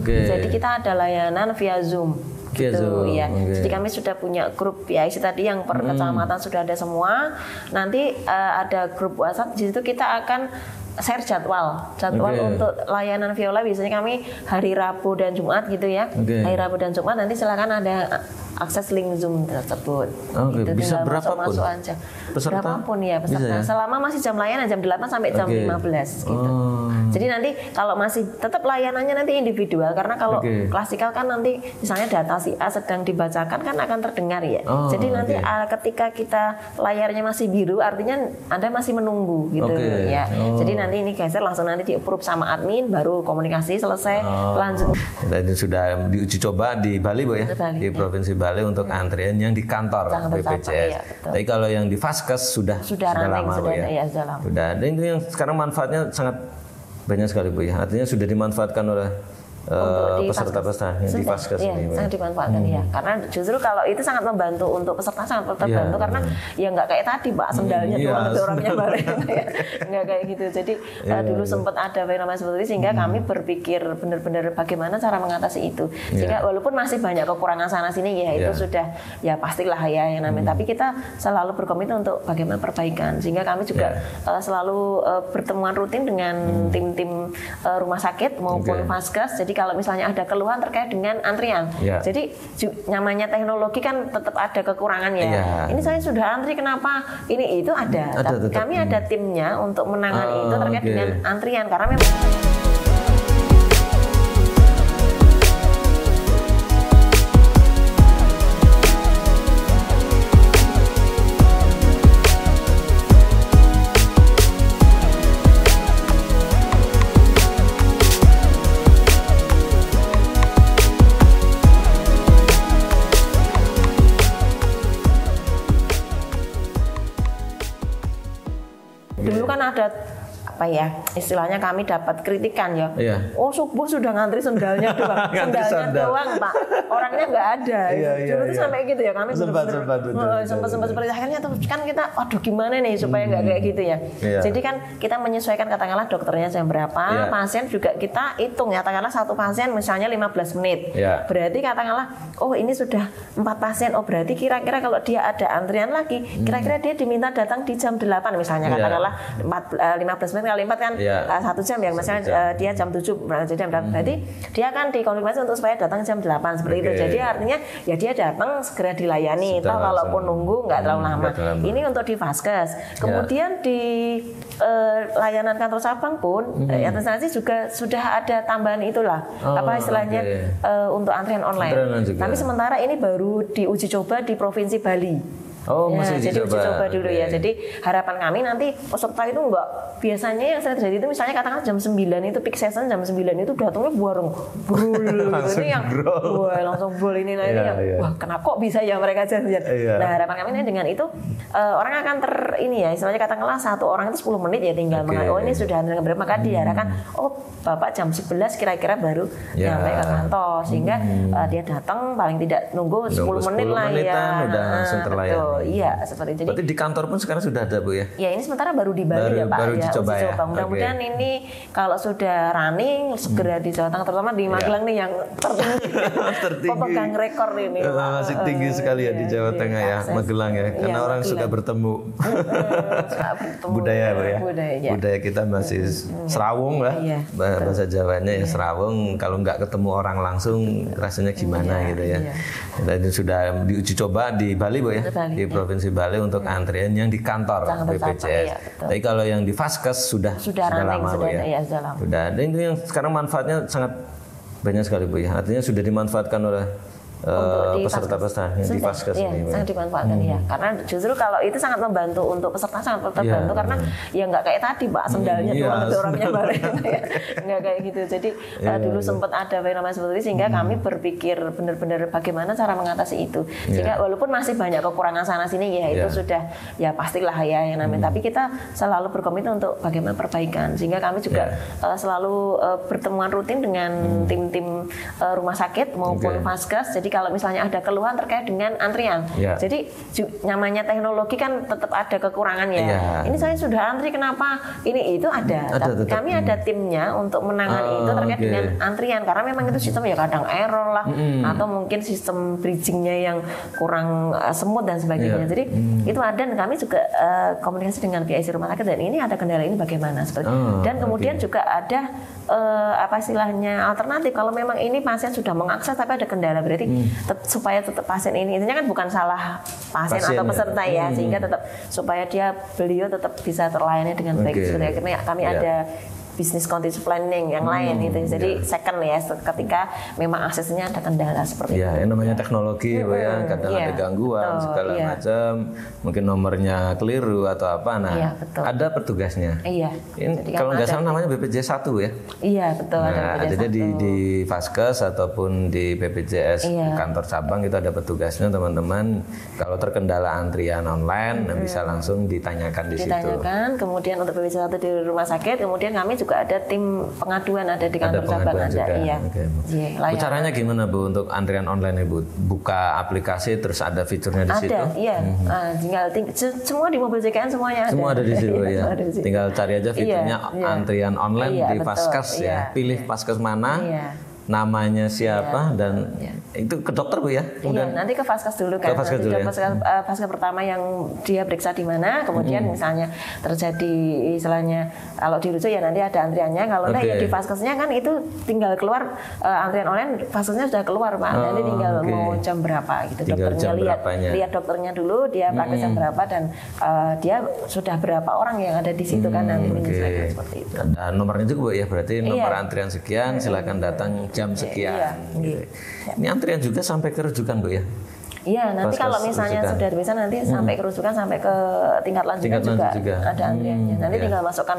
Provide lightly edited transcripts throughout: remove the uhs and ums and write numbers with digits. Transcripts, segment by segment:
Jadi kita ada layanan via Zoom. Gitu ya. Jadi kami sudah punya grup PIC tadi yang per kecamatan sudah ada semua. Nanti ada grup WhatsApp, di situ kita akan share jadwal untuk layanan Viola. Biasanya kami hari Rabu dan Jumat gitu ya. Hari Rabu dan Jumat nanti silakan ada akses link Zoom tersebut. Gitu, bisa berapapun masuk aja. Berapapun ya peserta. Ya? Selama masih jam layanan jam 8 sampai jam 15 gitu. Jadi nanti kalau masih tetap layanannya nanti individual, karena kalau klasikal kan nanti misalnya data si A sedang dibacakan kan akan terdengar ya. Jadi nanti ketika kita layarnya masih biru artinya Anda masih menunggu gitu ya. Jadi nanti ini geser langsung nanti di-approve sama admin, baru komunikasi selesai lanjut. Tadi sudah diuji coba di Bali Bu ya, di Provinsi Bali untuk antrian yang di kantor BPJS. Tapi kalau yang di Vaskes sudah lama Bu ya. Sudah. Dan itu yang sekarang manfaatnya sangat banyak sekali Bu ya. Artinya sudah dimanfaatkan oleh peserta-peserta yang di Vaskes ini. Sangat dimanfaatkan ya. Karena justru kalau itu sangat membantu untuk peserta, sangat terbantu karena ya nggak kayak tadi Pak, sendalnya doang orangnya balik ya. Nggak kayak gitu. Jadi dulu sempat ada fenomena seperti itu sehingga kami berpikir benar-benar bagaimana cara mengatasi itu. Sehingga walaupun masih banyak kekurangan sana sini ya itu sudah ya pastilah ya yang namanya. Tapi kita selalu berkomitmen untuk bagaimana perbaikan. Sehingga kami juga selalu bertemuan rutin dengan tim-tim rumah sakit maupun Vaskes. Jadi kalau misalnya ada keluhan terkait dengan antrian, jadi namanya teknologi kan tetap ada kekurangannya. Ini saya sudah antri kenapa? Ini itu ada. Kami ada timnya untuk menangani itu terkait dengan antrian karena memang. Dulu kan ada apa ya istilahnya kami dapat kritikan ya. Oh subuh sudah ngantri sendalnya doang Pak, orangnya nggak ada. Dulu tuh sampai gitu ya kami sempat seperti akhirnya tuh kan kita aduh gimana nih supaya nggak kayak gitu ya. Jadi kan kita menyesuaikan katakanlah dokternya jam berapa, pasien juga kita hitung ya, katakanlah satu pasien misalnya 15 menit. Berarti katakanlah oh ini sudah 4 pasien, oh berarti kira-kira kalau dia ada antrian lagi kira-kira dia diminta datang di jam 8 misalnya katakanlah 15 menit kali 4 kan 1 jam ya, misalnya dia jam 7 jadi jam 8, berarti dia akan dikonfirmasi untuk supaya datang jam 8 seperti itu. Jadi artinya ya dia datang segera dilayani, toh kalaupun nunggu nggak terlalu lama. Ini untuk di Vaskes. Kemudian di layanan kantor cabang pun administrasi juga sudah ada tambahan itulah apa istilahnya untuk antrian online. Tapi sementara ini baru diuji coba di Provinsi Bali. Masih jadi uji coba dulu ya. Jadi harapan kami nanti peserta itu enggak, biasanya yang sering terjadi itu misalnya katakan jam 9 itu peak season, jam 9 itu datangnya bareng brul ini yang langsung brul ini wah kenapa kok bisa ya mereka janjian. Nah harapan kami dengan itu orang akan ini ya istilahnya katakanlah satu orang itu 10 menit ya tinggal oh ini sudah dengan berapa, maka diarahkan oh Bapak jam 11 kira-kira baru nyampe ke kantor sehingga dia datang paling tidak nunggu 10 menit lah ya. Udah langsung terlayani. Iya seperti itu. Berarti di kantor pun sekarang sudah ada Bu ya? Ya ini sementara baru di Bali ya Pak. Baru dicoba ya. Mudah-mudahan ini kalau sudah running segera di Jawa Tengah, terutama di Magelang nih yang tertinggi. Pemegang rekor ini. Masih tinggi sekali ya di Jawa Tengah ya, Magelang ya. Karena orang suka bertemu. Budaya Bu ya. Budaya kita masih serawung lah. Bahasa Jawanya ya serawung. Kalau nggak ketemu orang langsung rasanya gimana gitu ya. Dan sudah diuji coba di Bali Bu ya. Di Provinsi Bali untuk antrian yang di kantor BPJS. Tapi kalau yang di Vaskes sudah lama Bu ya. Sudah. Dan itu yang sekarang manfaatnya sangat banyak sekali Bu ya. Artinya sudah dimanfaatkan oleh peserta-peserta yang di Vaskes ini. Sangat dimanfaatkan ya. Karena justru kalau itu sangat membantu untuk peserta, sangat terbantu karena ya nggak kayak tadi Pak, sendalnya doang orangnya balik ya. Nggak kayak gitu. Jadi dulu sempat ada fenomena seperti itu sehingga kami berpikir benar-benar bagaimana cara mengatasi itu. Sehingga walaupun masih banyak kekurangan sana sini ya itu sudah ya pastilah ya yang namanya. Tapi kita selalu berkomitmen untuk bagaimana perbaikan. Sehingga kami juga selalu bertemuan rutin dengan tim-tim rumah sakit maupun Vaskes. Jadi kalau misalnya ada keluhan terkait dengan antrian. Jadi namanya teknologi kan tetap ada kekurangannya. Ini saya sudah antri kenapa? Ini itu ada. Kami ada timnya untuk menangani itu terkait dengan antrian karena memang itu sistem ya kadang error lah atau mungkin sistem bridgingnya yang kurang smooth dan sebagainya. Jadi itu ada dan kami juga komunikasi dengan PIC rumah sakit dan ini ada kendala ini bagaimana seperti dan kemudian juga ada apa istilahnya alternatif kalau memang ini pasien sudah mengakses tapi ada kendala berarti supaya tetap pasien ini intinya kan bukan salah pasien atau peserta ya sehingga tetap supaya beliau tetap bisa terlayani dengan baik. Seperti akhirnya kami ada bisnis contingency planning yang lain itu. Jadi second ya ketika memang aksesnya ada kendala seperti itu. Yang namanya teknologi ya kadang ada gangguan segala macam, mungkin nomornya keliru atau apa. Nah, ada petugasnya. Ini kalau nggak salah namanya BPJS 1 ya. Iya, betul ada BPJS 1. Jadi di Vaskes ataupun di BPJS kantor cabang itu ada petugasnya teman-teman. Kalau terkendala antrian online bisa langsung ditanyakan di situ. Ditanyakan, kemudian untuk BPJS 1 di rumah sakit, kemudian kami juga ada tim pengaduan ada di kantor cabang ada. Caranya gimana Bu untuk antrian online Bu? Buka aplikasi terus ada fiturnya di situ? Tinggal semua di mobil JKN semuanya ada. Semua ada di situ ya. Tinggal cari aja fiturnya antrian online di Vaskes ya. Pilih Vaskes mana? Namanya siapa dan itu ke dokter Bu ya? Kemudian nanti ke Vaskes dulu kan. Vaskes dulu ya. Vaskes pertama yang dia periksa di mana, kemudian misalnya terjadi istilahnya kalau dirujuk ya nanti ada antriannya. Kalau enggak ya di Vaskesnya kan itu tinggal keluar antrian online, Vaskesnya sudah keluar Pak. Nanti tinggal mau jam berapa gitu. Tinggal dokternya lihat dokternya dulu dia praktek jam berapa dan dia sudah berapa orang yang ada di situ kan nanti menyesuaikan seperti itu. Ada nomornya juga Bu ya, berarti nomor antrian sekian silakan datang jam sekian. Ini antrian juga sampai ke rujukan Bu ya? Iya, nanti kalau misalnya sudah bisa nanti sampai ke rujukan sampai ke tingkat lanjut juga ada antriannya. Nanti tinggal masukkan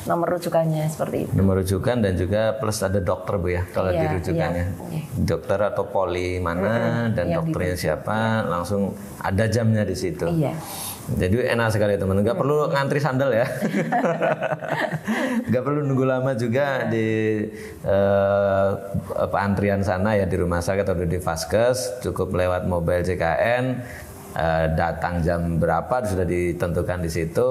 nomor rujukannya seperti itu. Nomor rujukan dan juga plus ada dokter Bu ya kalau di rujukannya. Dokter atau poli mana dan dokternya siapa, langsung ada jamnya di situ. Jadi enak sekali teman, nggak perlu ngantri sandal ya, nggak perlu nunggu lama juga di antrian sana ya di rumah sakit atau di Vaskes, cukup lewat mobile JKN, datang jam berapa sudah ditentukan di situ,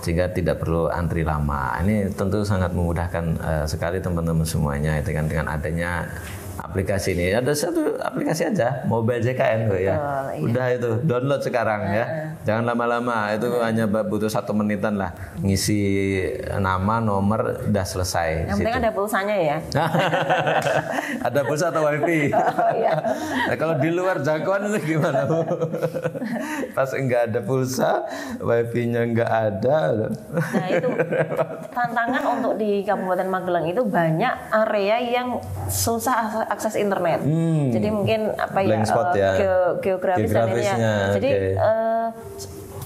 sehingga tidak perlu antri lama. Ini tentu sangat memudahkan sekali teman-teman semuanya dengan adanya aplikasi ini. Ada satu aplikasi aja, mobile JKN ya. Udah itu download sekarang ya. Jangan lama-lama, itu hanya butuh 1 menitan lah. Ngisi nama, nomor, udah selesai. Yang penting ada pulsanya ya. Ada pulsa atau wifi. Nah, kalau di luar jangkauan itu gimana Bu? Pas enggak ada pulsa, wifi-nya enggak ada. Nah itu tantangan untuk di Kabupaten Magelang itu banyak area yang susah akses internet. Jadi mungkin geografis dan ini ya. Jadi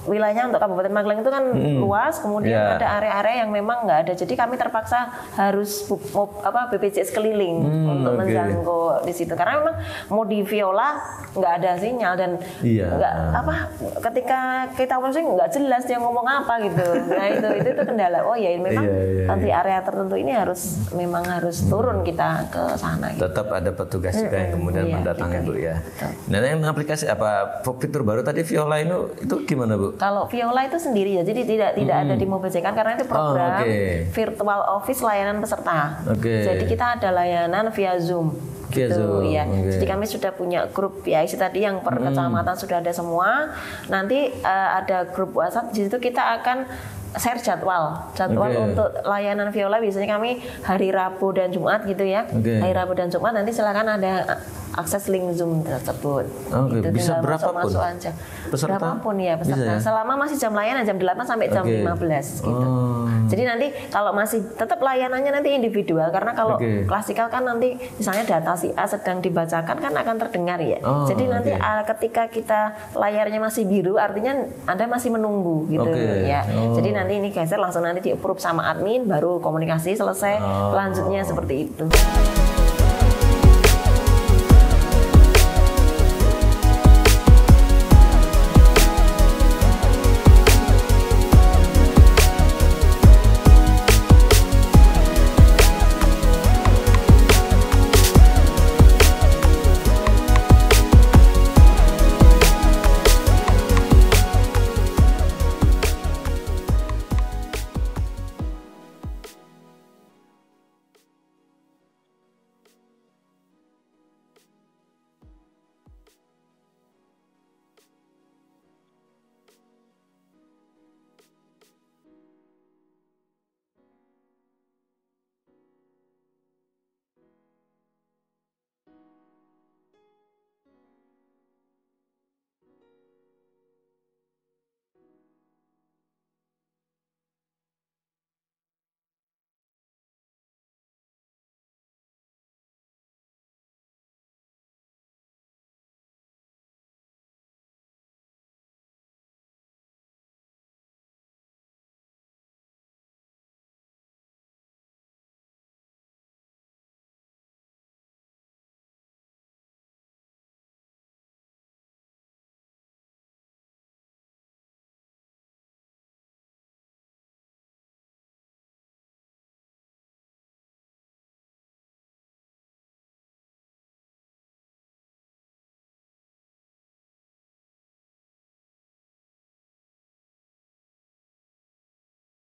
wilayahnya untuk Kabupaten Magelang itu kan luas, kemudian ada area-area yang memang nggak ada. Jadi kami terpaksa harus BPJS keliling untuk menjangkau di situ. Karena memang mau di Viola nggak ada sinyal dan nggak ketika kita pusing nggak jelas dia ngomong apa gitu. Nah itu kendala. Oh ya memang nanti area tertentu ini memang harus turun kita ke sana. Gitu. Tetap ada petugas juga yang kemudian mendatangi Bu ya. Nah yang aplikasi fitur baru tadi Viola itu gimana Bu? Kalau Viola itu sendiri ya, jadi tidak ada di mobil JKN karena itu program virtual office layanan peserta. Jadi kita ada layanan via Zoom. Ya. Jadi kami sudah punya grup PIC tadi yang per kecamatan sudah ada semua. Nanti ada grup WhatsApp di situ kita akan share jadwal untuk layanan Viola. Biasanya kami hari Rabu dan Jumat gitu ya. Hari Rabu dan Jumat nanti silakan ada akses link Zoom tersebut. Gitu, bisa berapapun. Masuk aja. Berapapun ya peserta. Ya? Selama masih jam layanan jam 8 sampai jam 15 gitu. Jadi nanti kalau masih tetap layanannya nanti individual karena kalau klasikal kan nanti misalnya data si A sedang dibacakan kan akan terdengar ya. Jadi nanti ketika kita layarnya masih biru artinya Anda masih menunggu gitu ya. Jadi nanti ini geser langsung nanti di approve sama admin baru komunikasi selesai. Selanjutnya seperti itu.